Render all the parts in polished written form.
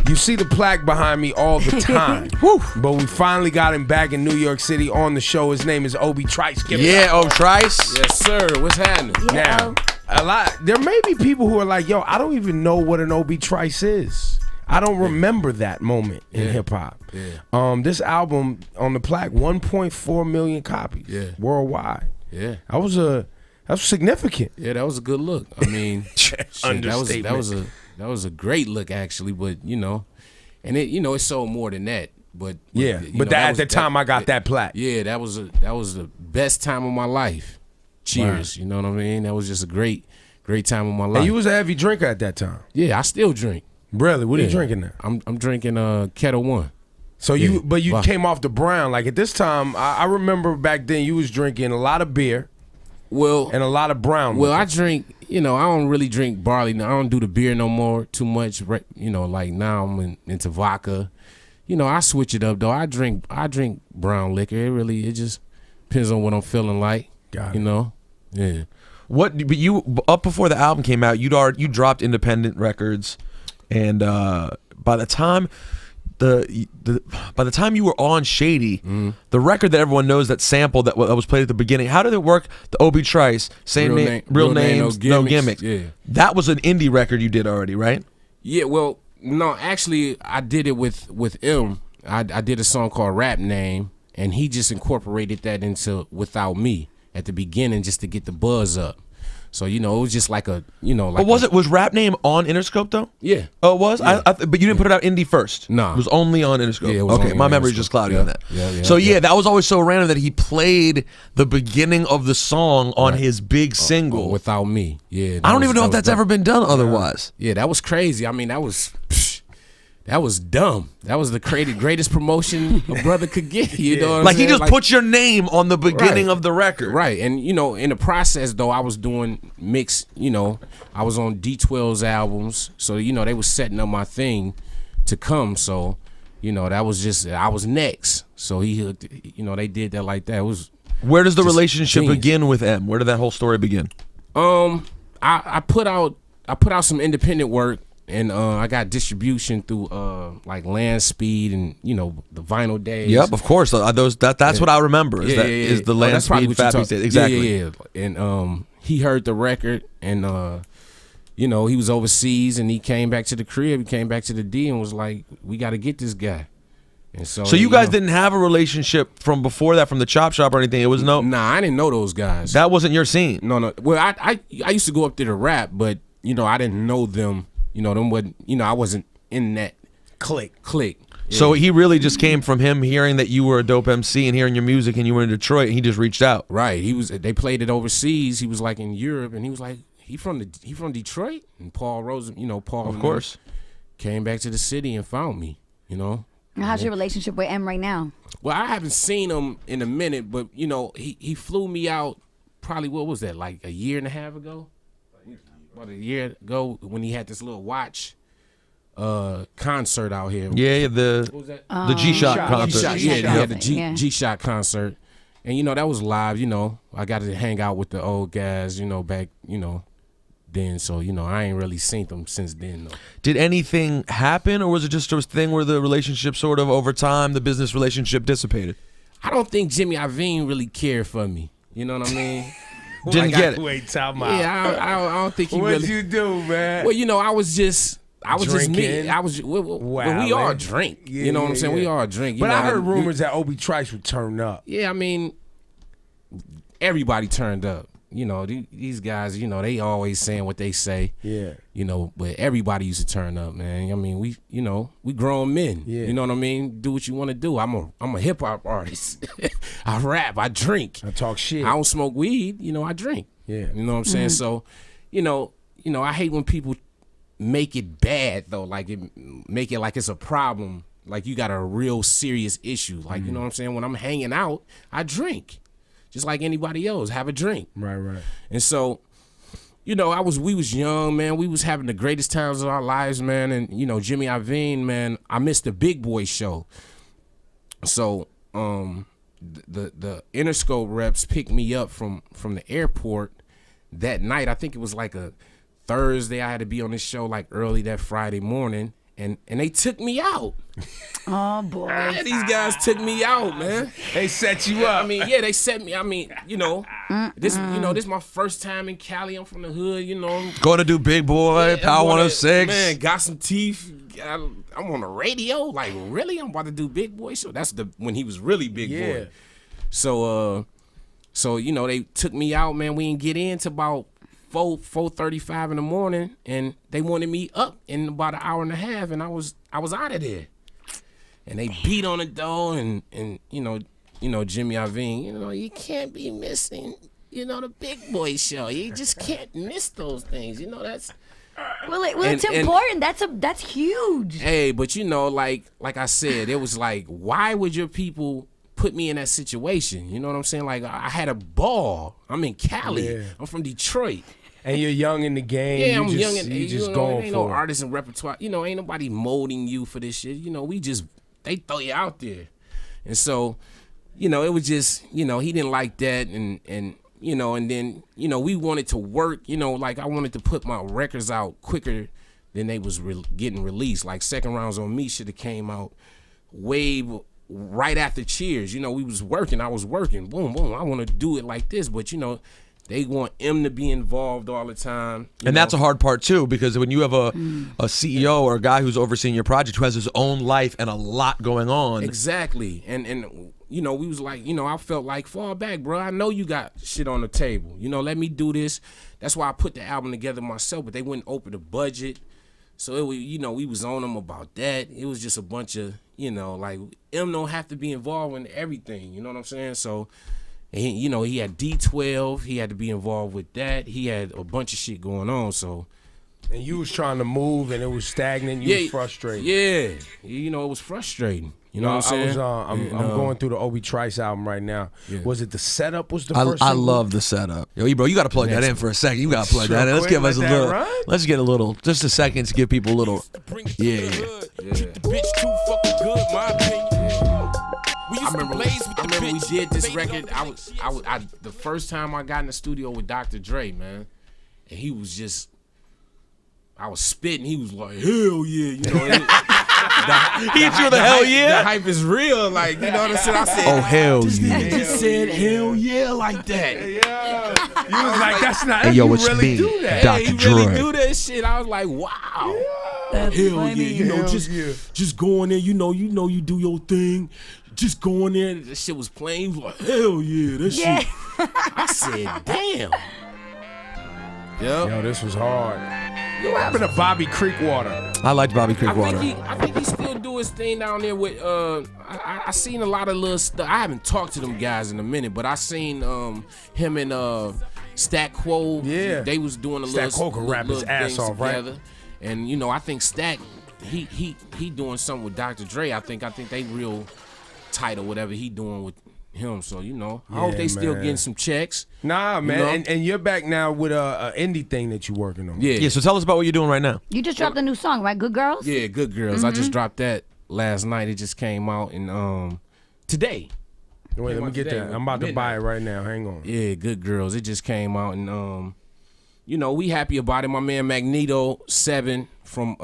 You see the plaque behind me all the time. But we finally got him back in New York City on the show. His name is Obie Trice. Obie Trice. Yes, sir. What's happening? Now, there may be people who are like, yo, I don't even know what an Obie Trice is. I don't remember that moment in hip hop. This album on the plaque, 1.4 million copies worldwide. Yeah. That was significant. Yeah, that was a good look. I mean, Understatement. that was a great look actually, but and it sold more than that. But at the time I got that plaque. Yeah, that was the best time of my life. Cheers. Wow. You know what I mean? That was just a great time of my life. And you was a heavy drinker at that time. Yeah, I still drink. Really? What are you drinking now? I'm drinking Kettle One. So you came off the brown. Like at this time, I remember back then you was drinking a lot of beer. Well, and a lot of brown. Well, I drink. I don't really drink barley. I don't do the beer no more too much. Like now I'm into vodka. I switch it up though. I drink brown liquor. It just depends on what I'm feeling like. Got it. Yeah. But you up before the album came out, you dropped independent records, and by the time you were on Shady, the record that everyone knows, that sample that was played at the beginning, how did it work? The Obie Trice, real names, no gimmicks. Yeah. That was an indie record you did already, right? Yeah. Well, no, actually, I did it with M. I did a song called Rap Name, and he just incorporated that into Without Me at the beginning just to get the buzz up. So it was just like a But was Rap Name on Interscope though? Yeah. Oh, it was. Yeah. But you didn't put it out indie first. No, it was only on Interscope. Yeah, it was okay, only my on memory's Interscope. just cloudy on that. So that was always so random that he played the beginning of the song on his big single Without Me. Yeah. I don't even know if that's ever been done otherwise. Yeah, that was crazy. I mean, that was dumb. That was the greatest promotion a brother could get. You know what I'm like saying? He just put your name on the beginning of the record. Right. And in the process though, I was doing mix, I was on D12's albums. So, they was setting up my thing to come. So, that was just, I was next. So he hooked, they did that like that. It was. Where does the relationship begin with M? Where did that whole story begin? I put out some independent work. And I got distribution through like Land Speed and the Vinyl Days. Yep, of course. That's what I remember. Is the Land Speed Fat Beats Days. Exactly. Yeah. And he heard the record, and he was overseas, and he came back to the crib. He came back to the D and was like, "We got to get this guy." And so you guys didn't have a relationship from before that, from the Chop Shop or anything. It was no. Nah, I didn't know those guys. That wasn't your scene. No. Well, I used to go up there to rap, but I didn't know them. I wasn't in that clique. Yeah. So he really just came from him hearing that you were a dope MC and hearing your music, and you were in Detroit, and he just reached out. Right. They played it overseas. He was like in Europe, and he was like, he from Detroit? And Paul Rosen, Paul of course came back to the city and found me, How's your relationship with M right now? Well, I haven't seen him in a minute, but he flew me out probably, what was that, like a year and a half ago? About a year ago when he had this little watch concert out here. Yeah, what was that? The G-Shock concert. He had the G-Shock concert. And that was live, I got to hang out with the old guys, back, then. So, I ain't really seen them since then though. Did anything happen, or was it just a thing where the relationship sort of over time, the business relationship dissipated? I don't think Jimmy Iovine really cared for me. You know what I mean? Didn't get it. Wait, time out. Yeah, I don't think he What'd really. you do, man? Well, I was just me. Wow, we all drink. Yeah, you know what I'm saying? We all drink. But I heard rumors that Obie Trice would turn up. Yeah, I mean, everybody turned up. These guys, they always saying what they say. Yeah. But everybody used to turn up, man. I mean, we grown men. Yeah. You know what I mean? Do what you want to do. I'm a hip hop artist. I rap. I drink. I talk shit. I don't smoke weed. I drink. Yeah. You know what I'm saying? So, I hate when people make it bad though. Like make it like it's a problem. Like you got a real serious issue. Like you know what I'm saying? When I'm hanging out, I drink. Just like anybody else, have a drink. Right. And so, we was young, man. We was having the greatest times of our lives, man. And, Jimmy Iovine, man, I missed the Big Boy show. So, the Interscope reps picked me up from the airport that night. I think it was like a Thursday. I had to be on this show like early that Friday morning. and they took me out. Oh boy. Yeah, these guys took me out, man. They set you up. I mean, yeah, they set me. I mean, this my first time in Cali. I'm from the hood, Going to do Big Boy, Power 106. Man, got some teeth. I'm on the radio. Like, really? I'm about to do Big Boy. So that's when he was really Big Boy. So they took me out, man. We didn't get in till about 4:35 in the morning, and they wanted me up in about an hour and a half, and I was out of there. And they beat on the door, and Jimmy Iovine, you can't be missing, the Big Boy show. You just can't miss those things. That's. Well, it's important. That's huge. Hey, but like I said, it was like, why would your people put me in that situation? You know what I'm saying? Like, I had a ball. I'm in Cali. Yeah. I'm from Detroit. And you're young in the game. Yeah, I'm young in you just going ain't for no artist and repertoire. Ain't nobody molding you for this shit. They throw you out there. And so, it was just, he didn't like that. And then, we wanted to work, like I wanted to put my records out quicker than they was getting released. Like Second Rounds on Me should have came out right after Cheers. We was working. I was working. Boom, boom. I want to do it like this. But, they want M to be involved all the time. That's a hard part, too, because when you have a CEO or a guy who's overseeing your project who has his own life and a lot going on. Exactly. And we was like, I felt like, fall back, bro. I know you got shit on the table. Let me do this. That's why I put the album together myself, but they wouldn't open the budget. So, it was, we was on them about that. It was just a bunch of, like, M don't have to be involved in everything. You know what I'm saying? So, he had D12. He had to be involved with that. He had a bunch of shit going on. So, and you was trying to move, and it was stagnant. You was frustrated. Yeah, it was frustrating. You know what I'm saying? I'm going through the Obie Trice album right now. Yeah. Was it the setup? Was the first? I love the setup. Yo, bro, you got to plug that in for a second. You got to plug that in. Let's give us a little. Let's get a little, just a second to give people a little. Yeah. Treat the bitch too fucking good, my opinion. I remember we did this record. The first time I got in the studio with Dr. Dre, man, and he was just, I was spitting. He was like, hell yeah, he hit you with a hell yeah. The hype is real, like, you know what I'm saying? I said, oh hell yeah. He just said hell yeah like that. Yeah. You was like, that's not. Hey, yo, you it's really me, do that. Dr. He Dre. really do that shit. I was like, wow. Yeah. That's hell funny. yeah, just go in there. You do your thing. Just go in there. That shit was playing. He was like, hell yeah, that shit. I said, damn. Yo, this was hard. What happened to Bobby Creekwater? I liked Bobby Creekwater. I think he still do his thing down there with. I seen a lot of little stuff. I haven't talked to them guys in a minute, but I seen him and Stack Quo. Yeah, they was doing a Stack Quo can rap his ass off, together. Right? And I think Stack he doing something with Dr. Dre. I think they real tight or whatever he doing with him. So I hope they still getting some checks. Nah, man, and you're back now with a indie thing that you're working on. Yeah. So tell us about what you're doing right now. You just dropped a new song, right? Good Girls. Yeah, Good Girls. I just dropped that last night. It just came out and today. Wait, let me get that. I'm about to buy it right now. Hang on. Yeah, Good Girls. It just came out and we happy about it. My man Magneto 7 from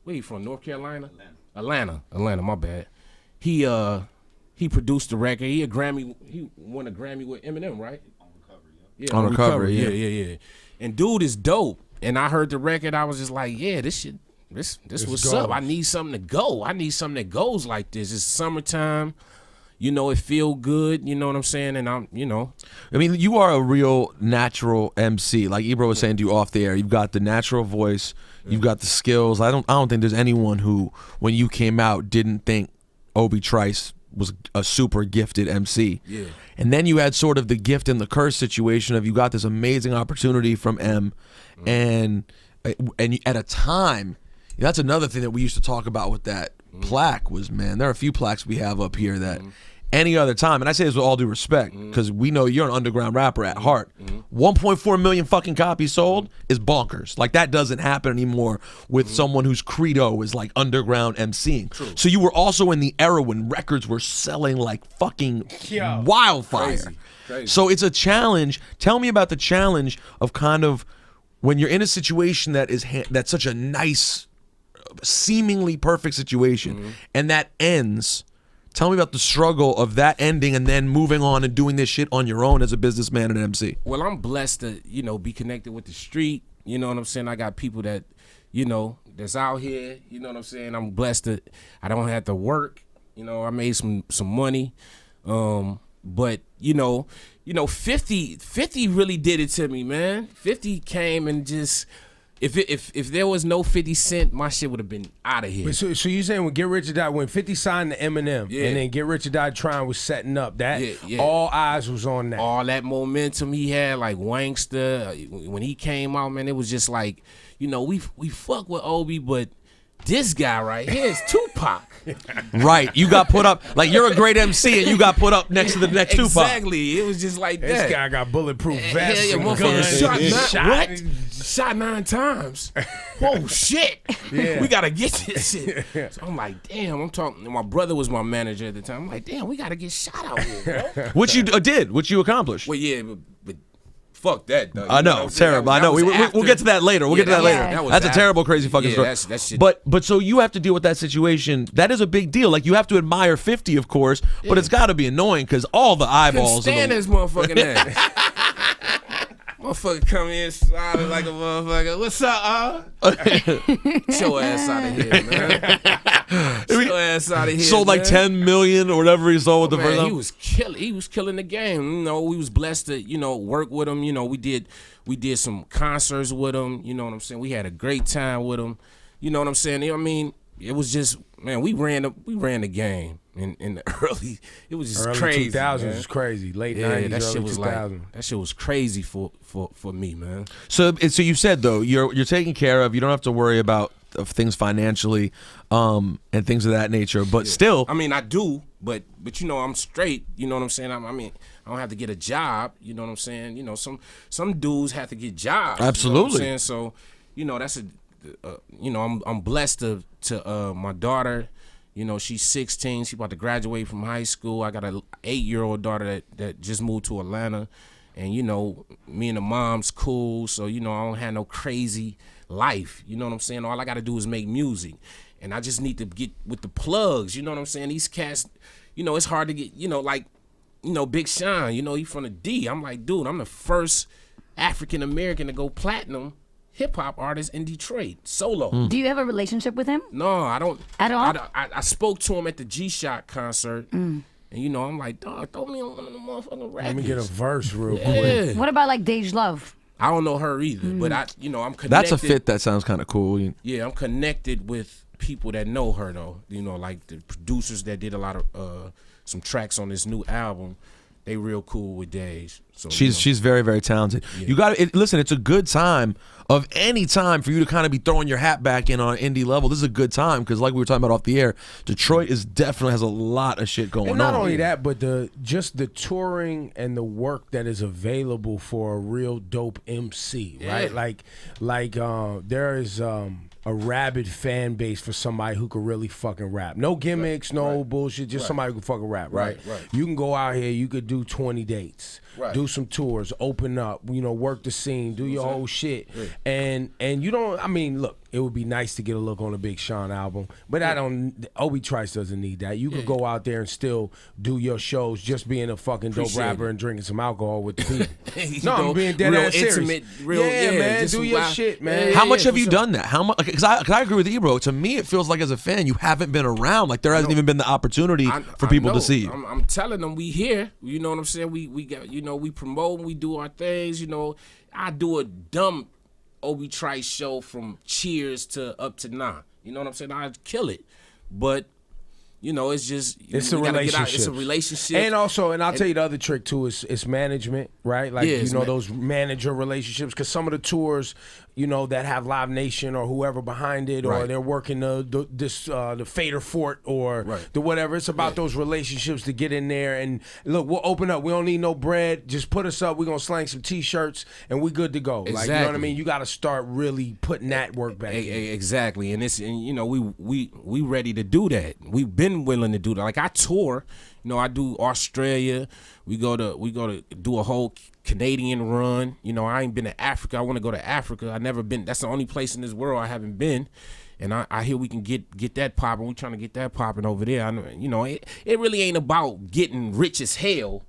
where you from? North Carolina? Atlanta, my bad. He produced the record. He won a Grammy with Eminem, right? On Recovery, yeah. And dude is dope. And I heard the record, I was just like, yeah, this what's up. I need something to go. I need something that goes like this. It's summertime. It feel good. You know what I'm saying? And I mean, you are a real natural MC. Like Ebro was saying to you off the air, you've got the natural voice. You've got the skills. I don't think there's anyone who, when you came out, didn't think Obie Trice was a super gifted MC. Yeah. And then you had sort of the gift and the curse situation of you got this amazing opportunity from M, and at a time, that's another thing that we used to talk about with that plaque was, man, there are a few plaques we have up here that any other time, and I say this with all due respect, because we know you're an underground rapper at heart. 1.4 million fucking copies sold is bonkers. Like, that doesn't happen anymore with someone whose credo is like underground MCing. True. So you were also in the era when records were selling like fucking wildfire. Crazy. So it's a challenge. Tell me about the challenge of kind of when you're in a situation that is that's such a nice seemingly perfect situation, and that ends. Tell me about the struggle of that ending and then moving on and doing this shit on your own as a businessman and MC. Well, I'm blessed to, be connected with the street. You know what I'm saying? I got people that, that's out here. You know what I'm saying? I'm blessed that I don't have to work. I made some money. But 50 really did it to me, man. 50 came and just if there was no 50 Cent, my shit would have been out of here. So you saying when Get Rich or Die, when 50 signed to Eminem, and then Get Rich or Die Trying was setting up, that all eyes was on that. All that momentum he had, like Wankster, when he came out, man, it was just like, we fuck with Obie, but this guy right here is Tupac. Right. You got put up, like you're a great MC and you got put up next to the next Tupac. Exactly. It was just like that. This guy got bulletproof vests yeah, and guns. Shot 9 times. Whoa, shit. Yeah. We got to get this shit. So I'm like, damn, I'm talking. My brother was my manager at the time. I'm like, damn, we got to get shot out here, bro. Which you did, which you accomplished. Well, yeah, but fuck that, though. I know, terrible. I know. We'll get to that later. We'll get to that later. That's a terrible, crazy fucking story. That shit. But so you have to deal with that situation. That is a big deal. Like you have to admire 50, of course, but it's got to be annoying because all the eyeballs. Couldn't stand this motherfucking ass. Motherfucker come in solid like a motherfucker. What's up, Get your ass out of here, man. Get your ass out of here. Sold like 10 million or whatever he sold with the first time. He was killing the game. We was blessed to, work with him. We did some concerts with him. You know what I'm saying? We had a great time with him. You know what I'm saying? I mean, it was just, man, we ran the game in the early. It was just early crazy. 2000s was crazy. Late 90s, that shit early was 2000s. that shit was crazy for me, man. So you said though you're taken care of. You don't have to worry about things financially, and things of that nature. But still, I mean, I do, but I'm straight. You know what I'm saying? I mean, I don't have to get a job. You know what I'm saying? Some dudes have to get jobs. Absolutely. You know what I'm saying? So, that's I'm blessed to my daughter. She's 16. She about to graduate from high school. I got an 8-year-old daughter that just moved to Atlanta. And, me and the mom's cool. So, I don't have no crazy life. You know what I'm saying? All I got to do is make music. And I just need to get with the plugs. You know what I'm saying? These cats, it's hard to get, Big Sean, he from the D. I'm like, dude, I'm the first African-American to go platinum hip-hop artist in Detroit, solo. Do you have a relationship with him? No, I don't. At all? I spoke to him at the G-Shock concert, and I'm like, dog, throw me on one of the motherfucking records. Let me get a verse real quick. What about like Dej Love? I don't know her either, but I'm connected. That's a fit that sounds kind of cool. Yeah, I'm connected with people that know her though. Like the producers that did a lot of some tracks on this new album. They real cool with Dej. So she's very, very talented. Yeah. You got to listen. It's a good time of any time for you to kind of be throwing your hat back in on an indie level. This is a good time because, like we were talking about off the air, Detroit is definitely has a lot of shit going on. And not only that, but just the touring and the work that is available for a real dope MC, right? Like there is a rabid fan base for somebody who can really fucking rap. No gimmicks, no bullshit, just somebody who can fucking rap, right? You can go out here, you could do 20 dates. Do some tours, open up, work the scene, do your whole shit. And you don't, I mean, look, it would be nice to get a look on a Big Sean album, but Obie Trice doesn't need that. You could go out there and still do your shows just being a fucking dope rapper and drinking some alcohol with the people. No, I'm being dead ass serious. Man, do your shit, man. How much have you done that? How much? Because I agree with Ebro. To me, it feels like as a fan, you haven't been around. Like there hasn't even been the opportunity for people to see you. I'm telling them we here. You know what I'm saying? We got, we promote, we do our things. I do a dumb Obie Trice show from Cheers to up to now. You know what I'm saying? I'd kill it. But, it's just... It's a relationship. It's a relationship. And also, and I'll tell you the other trick too, is management, right? Like, those manager relationships. Because some of the tours, that have Live Nation or whoever behind it, or they're working the Fader Fort or the whatever. It's about those relationships to get in there. And look, we'll open up. We don't need no bread. Just put us up. We're going to slang some T-shirts and we good to go. Exactly. Like, you know what I mean? You got to start really putting that work back in. Exactly. And we ready to do that. We've been willing to do that. Like I tour, I do Australia. We go to do a whole Canadian run. I ain't been to Africa. I want to go to Africa. I've never been. That's the only place in this world I haven't been. And I hear we can get that popping. We trying to get that popping over there. I know, you know, it really ain't about getting rich as hell.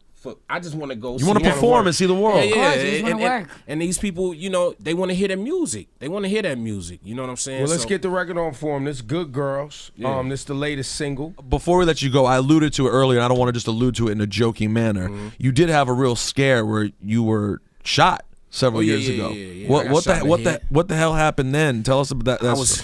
I just want to go. You want to perform and see the world. Yeah, you just wanna work. And these people, you know, they want to hear their music. They want to hear that music. You know what I'm saying? Well, let's get the record on for them. This Good Girls. This is the latest single. Before we let you go, I alluded to it earlier, and I don't want to just allude to it in a joking manner. You did have a real scare where you were shot several years ago. Yeah. What the hell happened then? Tell us about that. I was,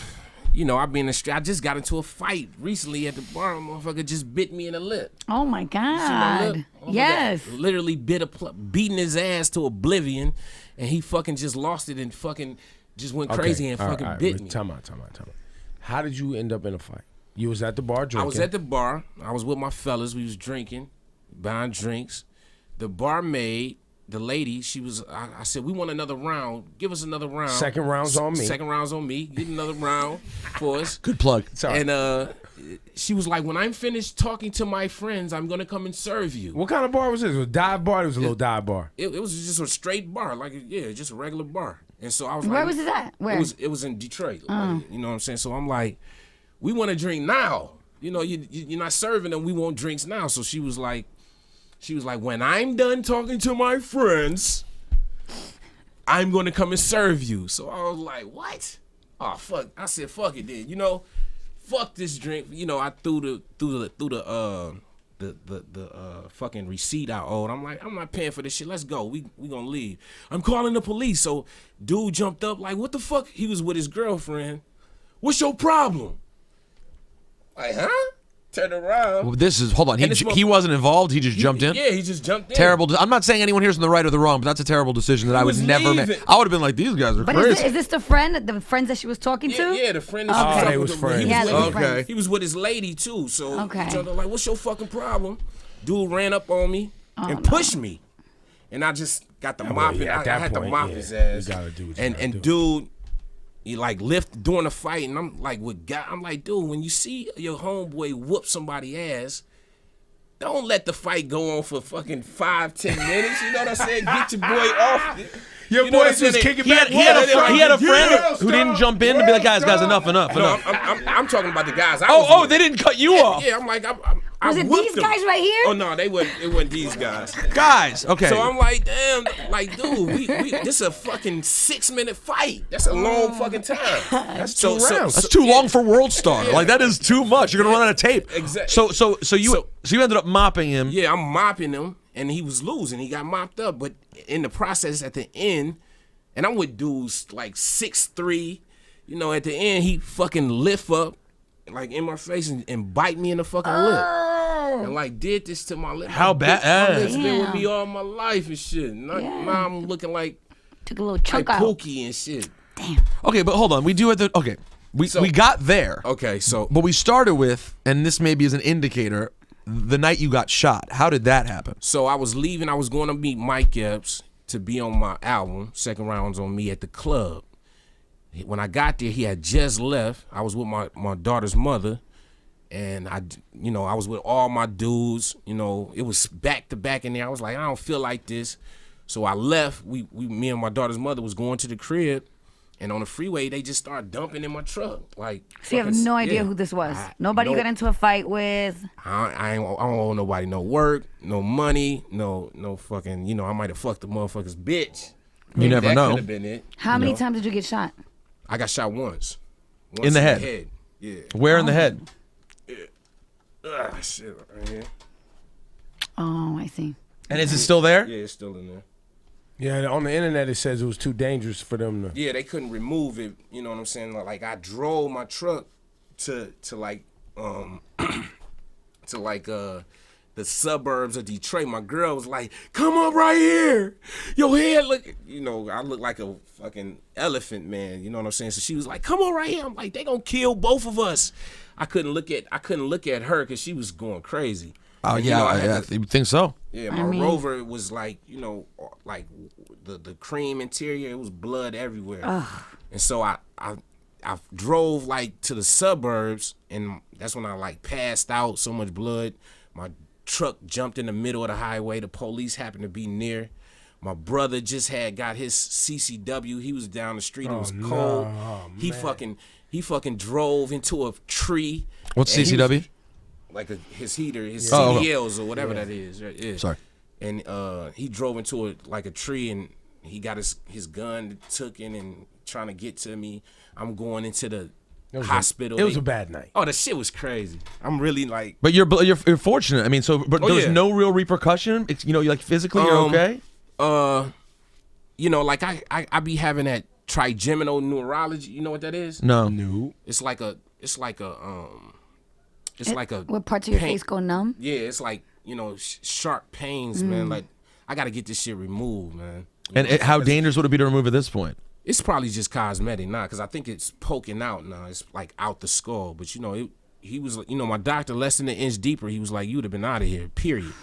you know, I've been in the street. I just got into a fight recently at the bar. A motherfucker just bit me in the lip. Oh my See my lip? God. Oh, Yes. literally beating his ass to oblivion, and he fucking just lost it and fucking just went crazy and fucking bit me. Time out. How did you end up in a fight? You was at the bar drinking. I was at the bar. I was with my fellas. We was drinking, buying drinks. The barmaid, the lady, she was. I said, we want another round. Give us another round. Second round's on me. Second round's on me. Get another round for us. Good plug. Sorry. And she was like, when I'm finished talking to my friends, I'm gonna come and serve you. What kind of bar was this? It was a dive bar? It was a little dive bar. It was just a straight bar, like just a regular bar. And so I was like, Where was it at? Where? It was in Detroit. Like, you know what I'm saying? So I'm like, we want to drink now. You know, you're not serving them. We want drinks now. So she was like, when I'm done talking to my friends, I'm gonna come and serve you. So I was like, what? Oh fuck! I said, fuck it then. You know, fuck this drink. You know, I threw the fucking receipt I owed. I'm like, I'm not paying for this shit. Let's go. We gonna leave. I'm calling the police. So dude jumped up like, what the fuck? He was with his girlfriend. What's your problem? Like, huh? Turned around. Well, this is hold on. He wasn't involved. He just jumped in. Yeah, he just jumped in. Terrible. I'm not saying anyone here's in the right or the wrong, but that's a terrible decision that I would never make. I would have been like, these guys are But crazy. is this the friends that she was talking to? Yeah, the friend that Okay. she was they talking was to. friends. Yeah, they was Okay. friends. He was with his lady too. So Okay. each other like, what's your fucking problem? Dude ran up on me and pushed me, and I just got the mop. yeah, at I that had to point, mop yeah, his ass. you gotta do what you and gotta and do. dude, he like lift during the fight, and I'm like, I'm like, dude, when you see your homeboy whoop somebody ass, don't let the fight go on for fucking 5-10 minutes. You know what I'm saying? Get your boy off. Your You know what boys I'm was saying? kicking He back. had a friend Yeah, who didn't jump in to be like, guys, enough. No, I'm talking about the guys. They didn't cut you off. Yeah, I'm like, Was it these guys right here? Oh no, it wasn't these guys. Guys, okay. So I'm like, damn, like, dude, we this is a fucking 6-minute fight. That's a long fucking time. That's two rounds. That's too long for World Star. Yeah. Like that is too much. You're gonna run out of tape. Exactly. So you ended up mopping him. Yeah, I'm mopping him, and he was losing. He got mopped up, but in the process, at the end, and I'm with dudes like 6'3". You know, at the end, he fucking lift up, like in my face, and bite me in the fucking lip. And like did this to my lip. How bad? My lip's been with me all my life and shit. Now I'm looking like Took a little chunk out. Pookie and shit. Damn. Okay, but hold on. We do it. We got there. Okay, so But we started with, and this maybe is an indicator, the night you got shot. How did that happen? So I was leaving. I was going to meet Mike Epps to be on my album. Second Round's on me at the club. When I got there, he had just left. I was with my daughter's mother, and I was with all my dudes. You know, it was back to back in there. I was like, I don't feel like this, so I left. Me and my daughter's mother was going to the crib, and on the freeway they just started dumping in my truck. Like, So you have no idea who this was? Nobody you got into a fight with? I don't owe nobody no work, no money, no fucking, I might have fucked the motherfucker's bitch. You never that know. Could have been it. How many times did you get shot? I got shot once. In the head? Yeah. Where in the head? Shit, right here. Oh, I see. And is it still there? Yeah, it's still in there. Yeah, on the internet it says it was too dangerous for them to. Yeah, they couldn't remove it. You know what I'm saying? Like I drove my truck to the suburbs of Detroit. My girl was like, "Come up right here. Your head look." I look like a fucking elephant, man. You know what I'm saying? So she was like, "Come on right here." I'm like, "They gonna kill both of us." I couldn't look at her because she was going crazy. Oh, And, yeah, I I think so. Yeah, my Rover was like, like the cream interior. It was blood everywhere. And so I drove like to the suburbs, and that's when I like passed out. So much blood. My truck jumped in the middle of the highway. The police happened to be near. My brother just got his CCW. He was down the street. It was cold. He fucking He fucking drove into a tree. What's CCW? His heater, his Oh, CDLs or whatever that is. Yeah. Sorry. And he drove into a tree, and he got his gun took in and trying to get to me. I'm going into the hospital. It was a bad night. Oh, the shit was crazy. I'm really like. But you're fortunate. I mean, but there was no real repercussion. Like physically, you're okay. Like I be having that trigeminal neurology. You know what that is? No. It's like a. What parts of your face go numb? Yeah, it's like sharp pains, man. Like I gotta get this shit removed, man. And how dangerous would it be to remove at this point? It's probably just cosmetic now, because I think it's poking out now. It's like out the skull. But he was, my doctor, less than an inch deeper, he was like, you'd have been out of here, period.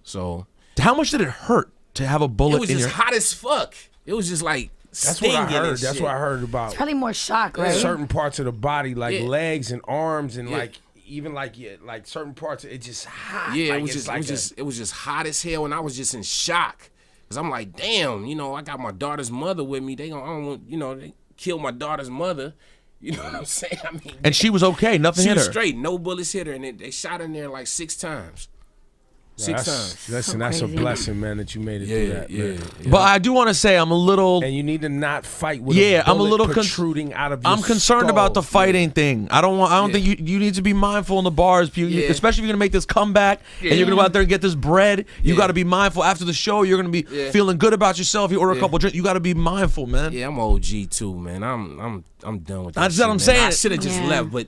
So. How much did it hurt to have a bullet in your... It was just hot as fuck. It was just like That's what I heard. That's what I heard about. It's probably more shock, right? Certain parts of the body, like legs and arms and even like certain parts, it's just hot. Yeah, like, it was just hot as hell, and I was just in shock. Cause I'm like, damn, I got my daughter's mother with me. I don't want, they killed my daughter's mother. You know what I'm saying? I mean, and she was okay. Nothing hit her. She was straight. No bullets hit her, and they shot in there like 6 times. Six times. Listen, that's a blessing, man, that you made it through that. Yeah. But I do want to say I'm a little... And you need to not fight with a bullet I'm a little protruding out of your I'm concerned skull. about the fighting thing. I don't think you need to be mindful in the bars, especially if you're going to make this comeback and you're going to go out there and get this bread. You got to be mindful. After the show, you're going to be feeling good about yourself. You order a couple drinks. You got to be mindful, man. Yeah, I'm OG too, man. I'm done with that. That's what I'm saying. I should have just left, but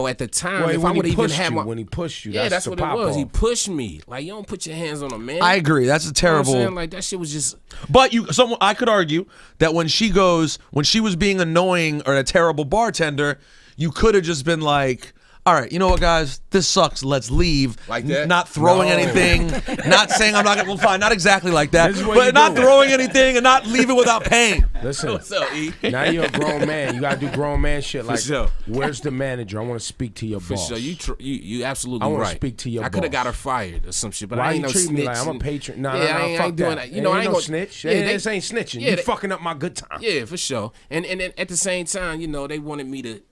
at the time, if I when would he even pushed had you, when he pushed you, that's the what it was. He pushed me. Like, you don't put your hands on a man. I agree. That's a terrible. You know what I'm saying? Like, that shit was just. But I could argue that when she was being annoying or a terrible bartender, you could have just been like, all right, you know what, guys? This sucks. Let's leave. Like that? Not throwing anything. Not saying I'm not going to. Well, fine. Not exactly like that. This is what But you not do. throwing anything and not leaving without paying. Listen, What's up, E? now you're a grown man. You gotta do grown man shit. Like, sure. where's the manager? I want to speak to your For boss. sure, you absolutely I right. want to speak to your I could have boss. got her fired or some shit, but Why I ain't you no treat snitch. me like I'm a patron? No, I fuck ain't doing that. that. I ain't no gonna snitch. Yeah, This ain't snitching. yeah, You they- fucking up my good time. Yeah, for sure. And at the same time, they wanted me to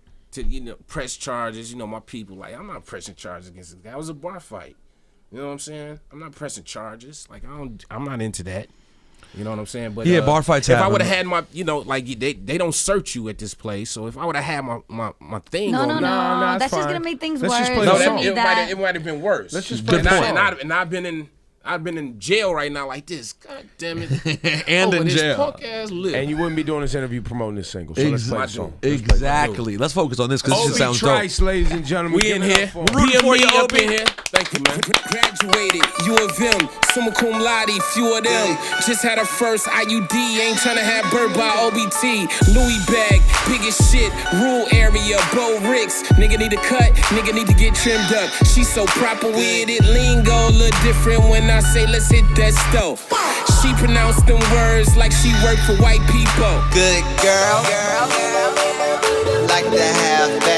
press charges. My people, like, I'm not pressing charges against this guy. It was a bar fight. You know what I'm saying? I'm not pressing charges. Like, I'm not into that. You know what I'm saying? But Bar fights if happen. I would have had my, like, they don't search you at this place. So if I would have had my thing No, on no, me, no. Nah, That's fine. just gonna make things Let's worse. just play no, the You song. need that. it might have been worse. Let's just play Good the point. song. And I've been in jail right now like this. God damn it. And Over in this jail. punk ass lip. And you wouldn't be doing this interview promoting this single. So let's play the song. Exactly. Let's focus on this because this Obie shit sounds dope. Trice, ladies and gentlemen. We in Give it here. up for him. Rooting for you, up Obie. in here. Thank you, man. Graduated, U of M, summa cum laude, few of them. Just had a first IUD, ain't tryna have birth by OBT. Louis bag, biggest shit, rural area, Bo Ricks. Nigga need a cut, nigga need to get trimmed up. She so proper with it, lingo look different when I say let's hit that stove. She pronounced them words like she worked for white people. Good girl, like to have that.